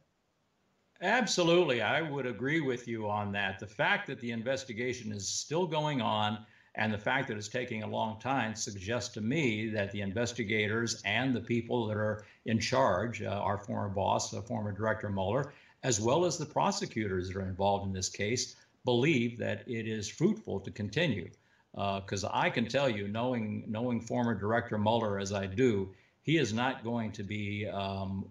Absolutely. I would agree with you on that. The fact that the investigation is still going on and the fact that it's taking a long time suggests to me that the investigators and the people that are in charge, our former boss, former Director Mueller, as well as the prosecutors that are involved in this case, believe that it is fruitful to continue. Because I can tell you, knowing former Director Mueller as I do, he is not going to be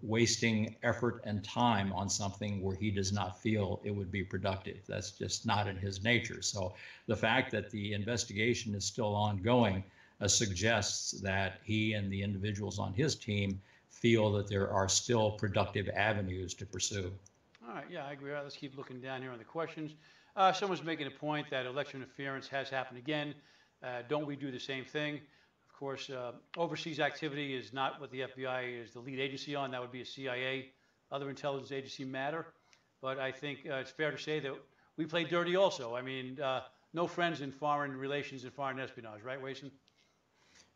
wasting effort and time on something where he does not feel it would be productive. That's just not in his nature. So the fact that the investigation is still ongoing suggests that he and the individuals on his team feel that there are still productive avenues to pursue. All right, yeah, I agree. All right, let's keep looking down here on the questions. Someone's making a point that election interference has happened again. Don't we do the same thing? Of course, overseas activity is not what the FBI is the lead agency on. That would be a CIA, other intelligence agency matter. But I think it's fair to say that we play dirty also. I mean, no friends in foreign relations and foreign espionage, right, Wason?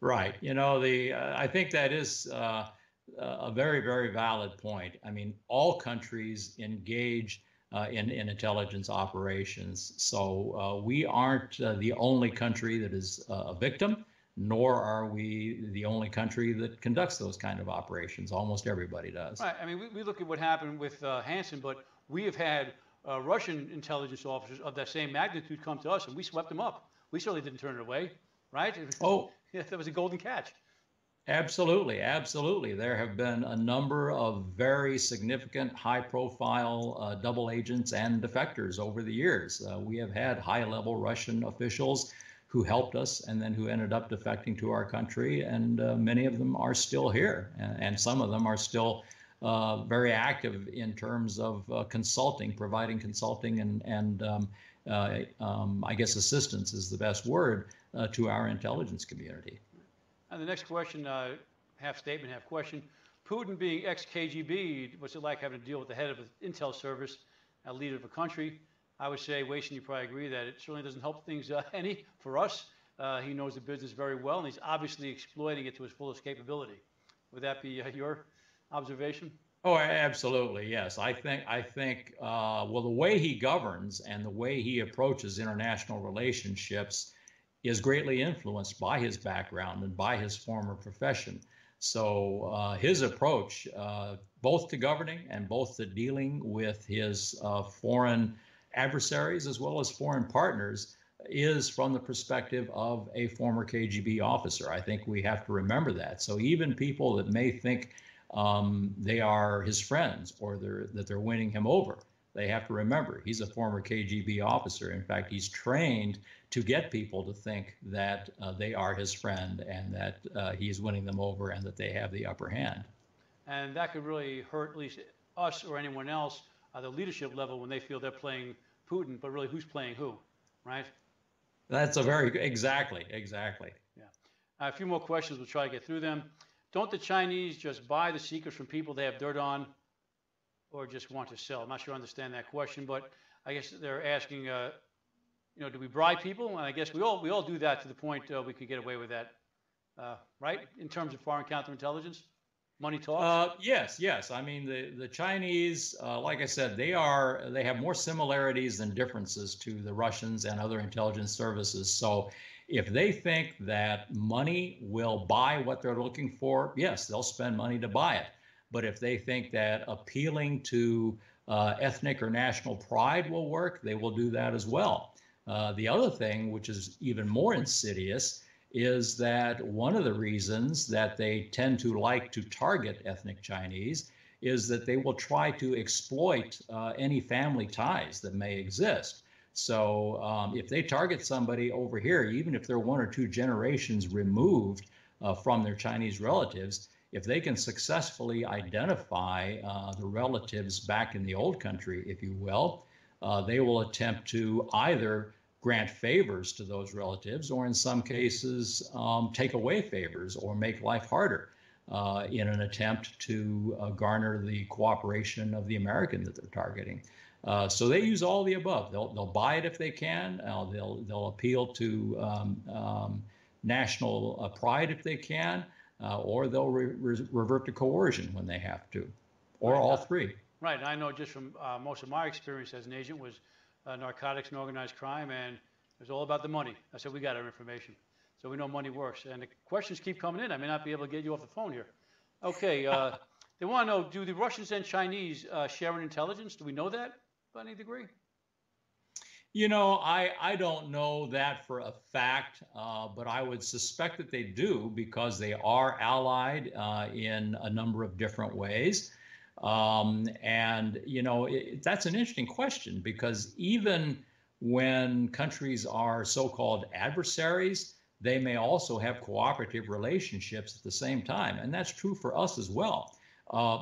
Right. I think that is a very, very valid point. I mean, all countries engage in intelligence operations. So we aren't the only country that is a victim, nor are we the only country that conducts those kind of operations. Almost everybody does. Right. I mean, we look at what happened with Hansen, but we have had Russian intelligence officers of that same magnitude come to us, and we swept them up. We certainly didn't turn it away, right? Yeah, that was a golden catch. Absolutely, absolutely. There have been a number of very significant, high-profile double agents and defectors over the years. We have had high-level Russian officials who helped us and then who ended up defecting to our country, and many of them are still here, and some of them are still very active in terms of consulting, providing consulting and I guess assistance is the best word to our intelligence community. And the next question, half statement, half question. Putin being ex-KGB, what's it like having to deal with the head of an intel service, a leader of a country? I would say, Wason, you probably agree that it certainly doesn't help things any for us. He knows the business very well, and he's obviously exploiting it to his fullest capability. Would that be your observation? Oh, absolutely, yes. I think. Well, the way he governs and the way he approaches international relationships is greatly influenced by his background and by his former profession. So his approach, both to governing and both to dealing with his foreign adversaries as well as foreign partners, is from the perspective of a former KGB officer. I think we have to remember that. So even people that may think they are his friends or that they're winning him over, they have to remember he's a former KGB officer. In fact, he's trained to get people to think that they are his friend and that he's winning them over and that they have the upper hand. And that could really hurt at least us or anyone else at the leadership level when they feel they're playing Putin, but really who's playing who, right? That's a very, exactly. Yeah. A few more questions, we'll try to get through them. Don't the Chinese just buy the secrets from people they have dirt on or just want to sell? I'm not sure I understand that question, but I guess they're asking, do we bribe people? And I guess we all do that to the point we could get away with that, right? In terms of foreign counterintelligence, money talks. Yes. I mean, the Chinese, like I said, they have more similarities than differences to the Russians and other intelligence services. So if they think that money will buy what they're looking for, yes, they'll spend money to buy it. But if they think that appealing to ethnic or national pride will work, they will do that as well. The other thing, which is even more insidious, is that one of the reasons that they tend to like to target ethnic Chinese is that they will try to exploit any family ties that may exist. So if they target somebody over here, even if they're 1 or 2 generations removed from their Chinese relatives, if they can successfully identify the relatives back in the old country, if you will, they will attempt to either grant favors to those relatives or in some cases take away favors or make life harder in an attempt to garner the cooperation of the American that they're targeting. So they use all the above. They'll buy it if they can. They'll appeal to national pride if they can, or they'll revert to coercion when they have to, or all three. Right. And I know just from most of my experience as an agent was narcotics and organized crime, and it was all about the money. I said, we got our information. So we know money works. And the questions keep coming in. I may not be able to get you off the phone here. Okay. They want to know, do the Russians and Chinese share an intelligence? Do we know that by any degree? You know, I don't know that for a fact, but I would suspect that they do because they are allied in a number of different ways. And, that's an interesting question because even when countries are so-called adversaries, they may also have cooperative relationships at the same time. And that's true for us as well.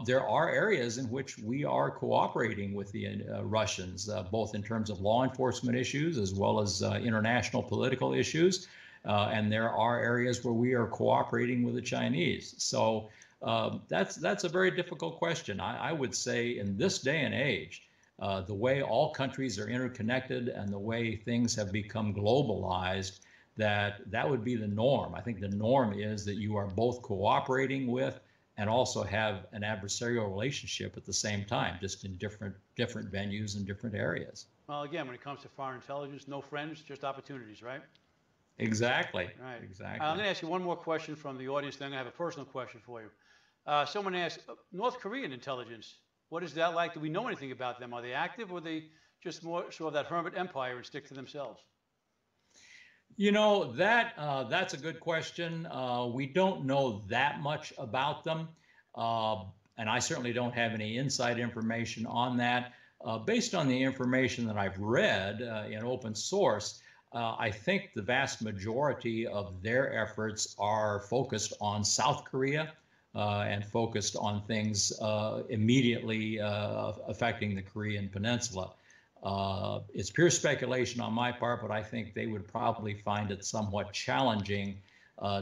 There are areas in which we are cooperating with the Russians, both in terms of law enforcement issues as well as international political issues. And there are areas where we are cooperating with the Chinese. So that's a very difficult question. I would say in this day and age, the way all countries are interconnected and the way things have become globalized, that would be the norm. I think the norm is that you are both cooperating with and also have an adversarial relationship at the same time, just in different venues and different areas. Well, again, when it comes to foreign intelligence, no friends, just opportunities, right? Exactly. Right. Exactly. I'm going to ask you one more question from the audience, then I'm going to have a personal question for you. Someone asked, North Korean intelligence, what is that like? Do we know anything about them? Are they active or are they just more sort of that hermit empire and stick to themselves? You know, that's a good question. We don't know that much about them. And I certainly don't have any inside information on that. Based on the information that I've read in open source, I think the vast majority of their efforts are focused on South Korea and focused on things immediately affecting the Korean Peninsula. It's pure speculation on my part, but I think they would probably find it somewhat challenging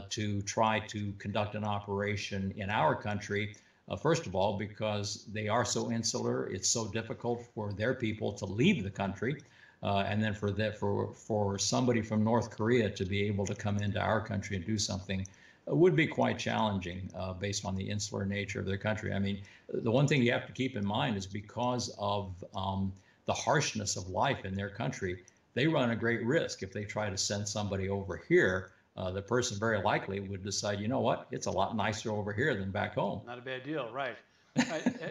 to try to conduct an operation in our country. First of all, because they are so insular, it's so difficult for their people to leave the country. And then for somebody from North Korea to be able to come into our country and do something would be quite challenging based on the insular nature of their country. I mean, the one thing you have to keep in mind is because of the harshness of life in their country, they run a great risk if they try to send somebody over here. The person very likely would decide, you know what, it's a lot nicer over here than back home. Not a bad deal, right?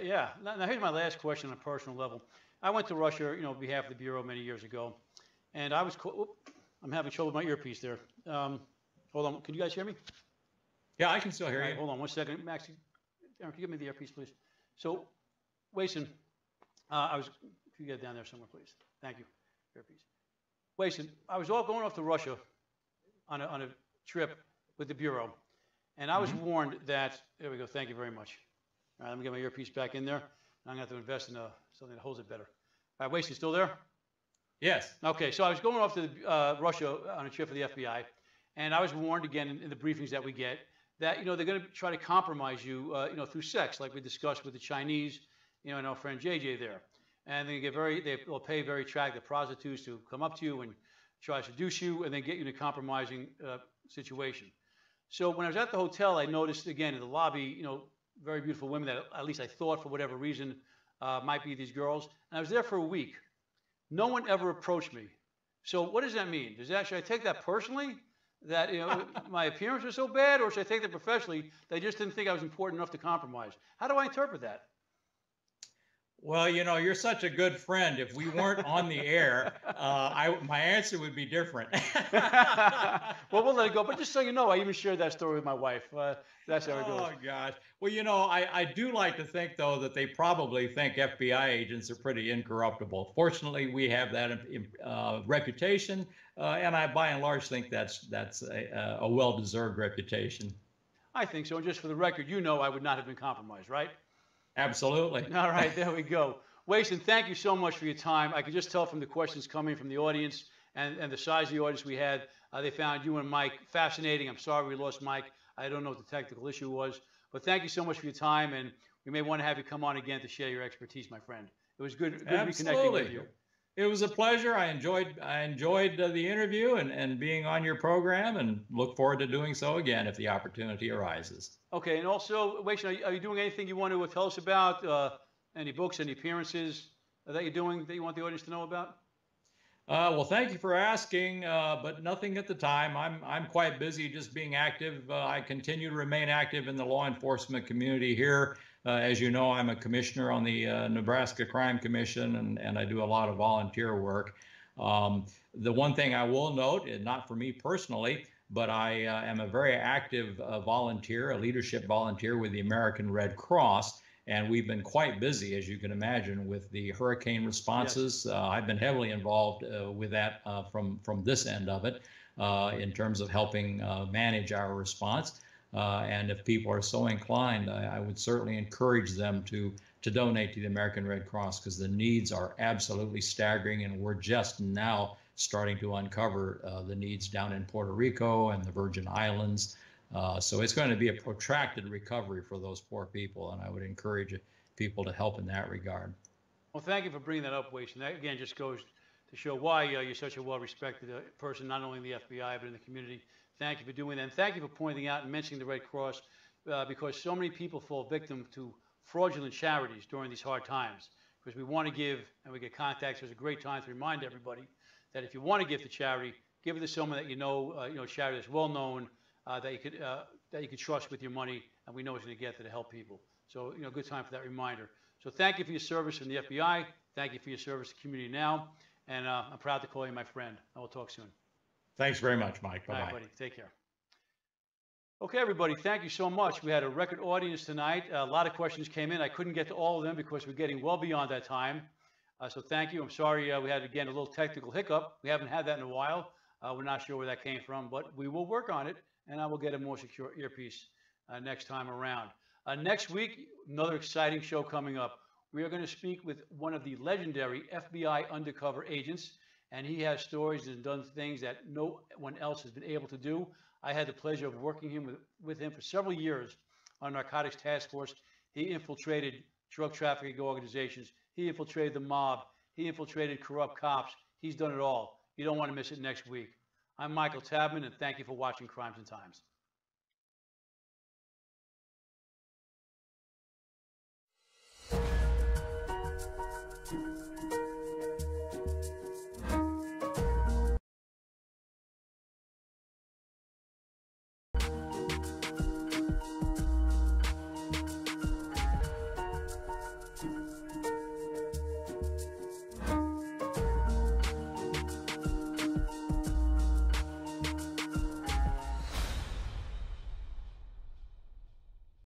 Yeah. Now, here's my last question on a personal level. I went to Russia, on behalf of the Bureau many years ago, and I was, I'm having trouble with my earpiece there. Hold on, can you guys hear me? Yeah, I can still hear you. Hold on 1 second. Max, Aaron, can you give me the earpiece, please? So, Wason, if you get down there somewhere, please. Thank you. Earpiece. Wason, I was going off to Russia on a trip with the Bureau, and I was warned that, there we go, thank you very much. All right, let me get my earpiece back in there. I'm going to have to invest in something that holds it better. All right, Wason, still there? Yes. Okay, so I was going off to Russia on a trip for the FBI, and I was warned again in the briefings that we get that they're going to try to compromise you, through sex, like we discussed with the Chinese, and our friend JJ there, and they'll pay very attractive prostitutes to come up to you and try to seduce you, and then get you in a compromising situation. So when I was at the hotel, I noticed again in the lobby, very beautiful women that at least I thought for whatever reason might be these girls, and I was there for a week. No one ever approached me. So what does that mean? Should I take that personally? That my appearance was so bad, or should I take that professionally? They just didn't think I was important enough to compromise. How do I interpret that? Well, you're such a good friend. If we weren't on the air, my answer would be different. Well, we'll let it go. But just so you know, I even shared that story with my wife. That's how it goes. Oh, gosh. Well, I do like to think, though, that they probably think FBI agents are pretty incorruptible. Fortunately, we have that reputation, and I, by and large, think that's a well-deserved reputation. I think so. And just for the record, I would not have been compromised, right? Absolutely. All right, there we go. Wason, thank you so much for your time. I could just tell from the questions coming from the audience and the size of the audience we had, they found you and Mike fascinating. I'm sorry we lost Mike. I don't know what the technical issue was, but thank you so much for your time, and we may want to have you come on again to share your expertise, my friend. It was good reconnecting with you. It was a pleasure. I enjoyed the interview and being on your program, and look forward to doing so again if the opportunity arises. Okay, and also, Wason, are you doing anything you want to tell us about? Any books, any appearances that you're doing that you want the audience to know about? Well, thank you for asking, but nothing at the time. I'm quite busy just being active. I continue to remain active in the law enforcement community here. As you know, I'm a commissioner on the Nebraska Crime Commission, and I do a lot of volunteer work. The one thing I will note, and not for me personally, but I am a very active volunteer, a leadership volunteer with the American Red Cross, and we've been quite busy, as you can imagine, with the hurricane responses. Yes. I've been heavily involved with that from this end of it in terms of helping manage our response. And if people are so inclined, I would certainly encourage them to donate to the American Red Cross, because the needs are absolutely staggering, and we're just now starting to uncover the needs down in Puerto Rico and the Virgin Islands. So it's going to be a protracted recovery for those poor people, and I would encourage people to help in that regard. Well, thank you for bringing that up, Wason. That, again, just goes to show why you're such a well-respected person, not only in the FBI, but in the community. Thank you for doing that. And thank you for pointing out and mentioning the Red Cross, because so many people fall victim to fraudulent charities during these hard times. Because we want to give, and we get contacts. It's a great time to remind everybody that if you want to give to charity, give it to someone that charity that's well known, that you could trust with your money, and we know it's going to get to help people. So, good time for that reminder. So thank you for your service in the FBI. Thank you for your service to the community now. And I'm proud to call you my friend. I will talk soon. Thanks very much, Mike. Bye-bye. All right, buddy. Take care. Okay, everybody. Thank you so much. We had a record audience tonight. A lot of questions came in. I couldn't get to all of them because we're getting well beyond that time. So thank you. I'm sorry we had, again, a little technical hiccup. We haven't had that in a while. We're not sure where that came from, but we will work on it, and I will get a more secure earpiece next time around. Next week, another exciting show coming up. We are going to speak with one of the legendary FBI undercover agents, and he has stories and done things that no one else has been able to do. I had the pleasure of working with him for several years on Narcotics Task Force. He infiltrated drug trafficking organizations. He infiltrated the mob. He infiltrated corrupt cops. He's done it all. You don't want to miss it next week. I'm Michael Tabman, and thank you for watching Crimes and Times.